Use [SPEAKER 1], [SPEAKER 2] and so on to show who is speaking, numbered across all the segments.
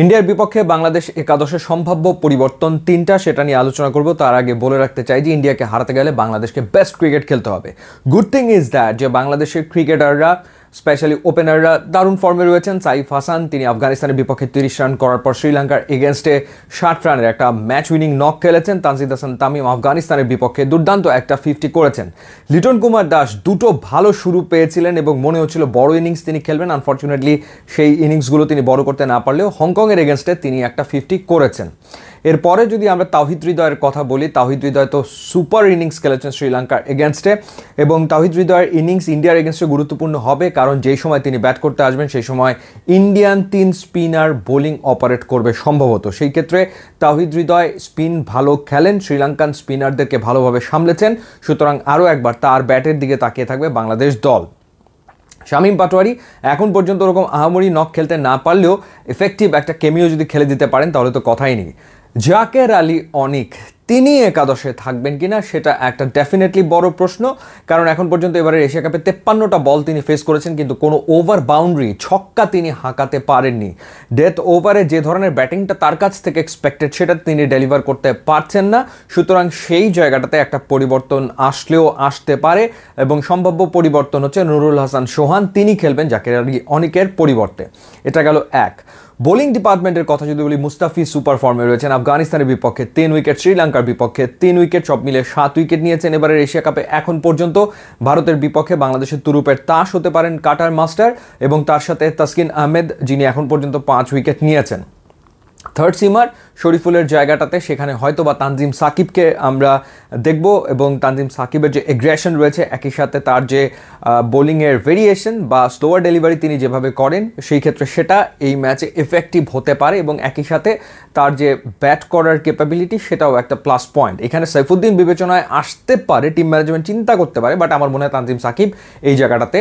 [SPEAKER 1] ইন্ডিয়ার বিপক্ষে বাংলাদেশ একাদশের সম্ভাব্য পরিবর্তন তিনটা, সেটা নিয়ে আলোচনা করব। তার আগে বলে রাখতে চাই যে ইন্ডিয়াকে হারাতে গেলে বাংলাদেশকে বেস্ট ক্রিকেট খেলতে হবে। গুড থিং ইজ দ্যাট যে বাংলাদেশের ক্রিকেটাররা স্পেশালি ওপেনাররা দারুণ ফর্মে রয়েছেন। সাইফ হাসান তিনি আফগানিস্তানের বিপক্ষে 30 রান করার পর শ্রীলঙ্কার এগেনস্টে 60 রানের একটা ম্যাচ উইনিং নক খেলেছেন। তানজিদ হাসান তামিম আফগানিস্তানের বিপক্ষে দুর্দান্ত একটা 50 করেছেন। লিটন কুমার দাস দুটো ভালো শুরু পেয়েছিলেন এবং মনে হচ্ছিল বড় ইনিংস তিনি খেলবেন। আনফর্চুনেটলি সেই ইনিংসগুলো তিনি বড় করতে না পারলেও হংকংয়ের এগেনস্টে তিনি একটা 50 করেছেন। এরপরে যদি আমরা তাওহিদ হৃদয়ের কথা বলি, তাওহিদ হৃদয় তো সুপার ইনিংস খেলেছেন শ্রীলঙ্কার এগেনস্টে, এবং তাওহিদ হৃদয়ের ইনিংস ইন্ডিয়ার এগেনস্টে গুরুত্বপূর্ণ হবে, কারণ যেই সময় তিনি ব্যাট করতে আসবেন সেই সময় ইন্ডিয়ান 3 স্পিনার বোলিং অপারেট করবে সম্ভবত। সেই ক্ষেত্রে তাওহিদ হৃদয় স্পিন ভালো খেলেন, শ্রীলঙ্কান স্পিনারদেরকে ভালোভাবে সামলেছেন, সুতরাং আরও একবার তার ব্যাটের দিকে তাকিয়ে থাকবে বাংলাদেশ দল। শামীম পাটোয়ারি এখন পর্যন্ত ওরকম আহামরি নক খেলতে না পারলেও এফেক্টিভ একটা কেমিও যদি খেলে দিতে পারেন তাহলে তো কথাই নেই। জাকের আলী অনিক তিনি একাদশে থাকবেন কিনা সেটা একটা ডেফিনেটলি বড় প্রশ্ন, কারণ এখন পর্যন্ত এবারে এশিয়া কাপে 53টা বল তিনি ফেস করেছেন, কিন্তু কোনো ওভার বাউন্ডারি ছক্কা তিনি হাঁকাতে পারেননি। ডেথ ওভারে যে ধরনের ব্যাটিংটা তার কাছ থেকে এক্সপেক্টেড সেটা তিনি ডেলিভার করতে পারছেন না, সুতরাং সেই জায়গাটাতে একটা পরিবর্তন আসলেও আসতে পারে, এবং সম্ভাব্য পরিবর্তন হচ্ছে নুরুল হাসান সোহান, তিনি খেলবেন জাকের আলী অনিকের পরিবর্তে। এটা গেল এক। বোলিং ডিপার্টমেন্টের কথা যদি বলি, মুস্তাফিজ সুপার ফর্মে রয়েছেন। আফগানিস্তানের বিপক্ষে 3 উইকেট, শ্রীলঙ্কার বিপক্ষে 3 উইকেট, সব মিলে 7 উইকেট নিয়েছেন এবারের এশিয়া কাপে। এখন পর্যন্ত ভারতের বিপক্ষে বাংলাদেশের তুরুপের তাস হতে পারেন কাটার মাস্টার, এবং তার সাথে তাসকিন আহমেদ যিনি এখন পর্যন্ত 5 উইকেট নিয়েছেন। থার্ড সিমার শরীফুলের জায়গাটাতে সেখানে হয়তো বা তানজিম সাকিবকে আমরা দেখব, এবং তানজিম সাকিবের যে এগ্রেশন রয়েছে, একই সাথে তার যে বোলিংয়ের ভেরিয়েশন বা স্লোয়ার ডেলিভারি তিনি যেভাবে করেন, সেই ক্ষেত্রে সেটা এই ম্যাচে এফেক্টিভ হতে পারে, এবং একই সাথে তার যে ব্যাট করার ক্যাপাবিলিটি সেটাও একটা প্লাস পয়েন্ট। এখানে সাইফুদ্দিন বিবেচনায় আসতে পারে, টিম ম্যানেজমেন্ট চিন্তা করতে পারে, বাট আমার মনে হয় তানজিম সাকিব এই জায়গাটাতে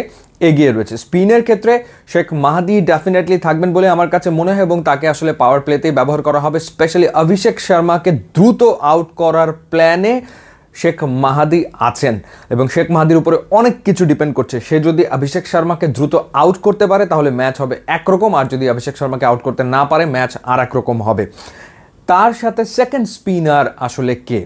[SPEAKER 1] এগিয়ে রয়েছে। স্পিনের ক্ষেত্রে শেখ মাহাদি ডেফিনেটলি থাকবেন বলে আমার কাছে মনে হয়, এবং তাকে আসলে পাওয়ার প্লেতেই ব্যবহার করা হবে। স্পেশালি অভিষেক শর্মাকে দ্রুত আউট করার প্ল্যানে শেখ মাহাদি আছেন, এবং শেখ মাহাদির উপরে অনেক কিছু ডিপেন্ড করছে। সে যদি অভিষেক শর্মাকে দ্রুত আউট করতে পারে তাহলে ম্যাচ হবে একরকম, আর যদি অভিষেক শর্মাকে আউট করতে না পারে ম্যাচ আর একরকম হবে। তার সাথে সেকেন্ড স্পিনার আসলে কে?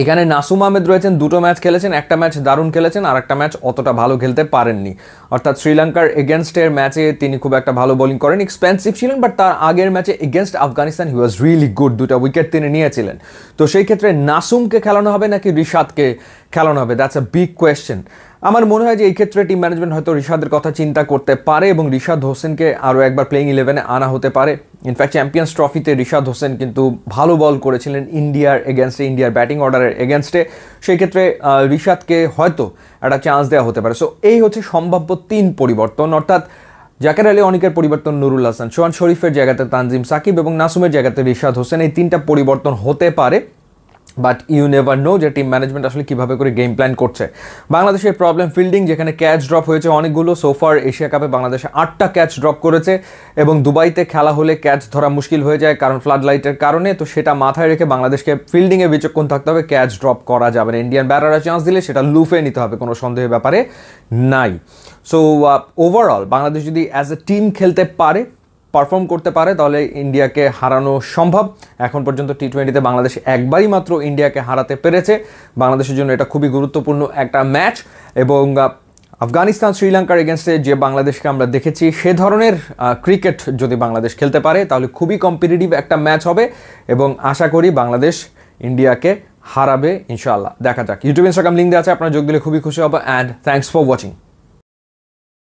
[SPEAKER 1] এখানে নাসুম আহমেদ রয়েছেন, দুটো ম্যাচ খেলেছেন, একটা ম্যাচ দারুণ খেলেছেন আর একটা ম্যাচ অতটা ভালো খেলতে পারেননি। অর্থাৎ শ্রীলঙ্কার এগেনস্টের ম্যাচে তিনি খুব একটা ভালো বোলিং করেন, এক্সপেন্সিভ ছিলেন, বাট তার আগের ম্যাচে against Afghanistan he was really good, 2টা উইকেট তিনি নিয়েছিলেন। তো সেই ক্ষেত্রে নাসুমকে খেলানো হবে নাকি রিশাদকে খেলানো হবে, দ্যাটস আ বিগ কোয়েশ্চেন। আমার মনে হয় যে এই ক্ষেত্রে টিম ম্যানেজমেন্ট হয়তো রিশাদের কথা চিন্তা করতে পারে, এবং রিশাদ হোসেনকে আরও একবার প্লেইং 11-এ আনা হতে পারে। ইনফ্যাক্ট চ্যাম্পিয়ন্স ট্রফিতে রিশাদ হোসেন কিন্তু ভালো বল করেছিলেন ইন্ডিয়ার এগেনস্টে, ইন্ডিয়ার ব্যাটিং অর্ডারের এগেনস্টে। সেই ক্ষেত্রে রিশাদকে হয়তো একটা চান্স দেওয়া হতে পারে। সো এই হচ্ছে সম্ভাব্য 3 পরিবর্তন, অর্থাৎ জাকের আলী অনিকের পরিবর্তন নুরুল হাসান সোহান, শরীফের জায়গাতে তানজিম সাকিব, এবং নাসুমের জায়গাতে রিশাদ হোসেন। এই 3টা পরিবর্তন হতে পারে, বাট ইউ নেভার নো যে টিম ম্যানেজমেন্ট আসলে কীভাবে করে গেম প্ল্যান করছে। বাংলাদেশের প্রবলেম ফিল্ডিং, যেখানে ক্যাচ ড্রপ হয়েছে অনেকগুলো। সোফার এশিয়া কাপে বাংলাদেশে 8টা ক্যাচ ড্রপ করেছে, এবং দুবাইতে খেলা হলে ক্যাচ ধরা মুশকিল হয়ে যায় কারণ ফ্লাড লাইটের কারণে। তো সেটা মাথায় রেখে বাংলাদেশকে ফিল্ডিংয়ে বিচক্ষণ থাকতে হবে, ক্যাচ ড্রপ করা যাবে না। ইন্ডিয়ান ব্যাটাররা চান্স দিলে সেটা লুফে নিতে হবে, কোনো সন্দেহের ব্যাপারে নাই। সো ওভারঅল বাংলাদেশ যদি অ্যাজ এ টিম খেলতে পারে, পারফর্ম করতে পারে, তাহলে ইন্ডিয়াকে হারানো সম্ভব। এখন পর্যন্ত টি20তে বাংলাদেশ একবারই মাত্র ইন্ডিয়াকে হারাতে পেরেছে। বাংলাদেশের জন্য এটা খুবই গুরুত্বপূর্ণ একটা ম্যাচ, এবং আফগানিস্তান শ্রীলঙ্কার এগেনস্টে যে বাংলাদেশকে আমরা দেখেছি সে ধরনের ক্রিকেট যদি বাংলাদেশ খেলতে পারে তাহলে খুবই কম্পিটিটিভ একটা ম্যাচ হবে, এবং আশা করি বাংলাদেশ ইন্ডিয়াকে হারাবে ইনশাআল্লাহ। দেখা যাক। ইউটিউব ইনস্টাগ্রাম লিঙ্ক দেওয়া আছে, আপনারা যোগ দিলে খুবই খুশি হবো। And thanks for watching.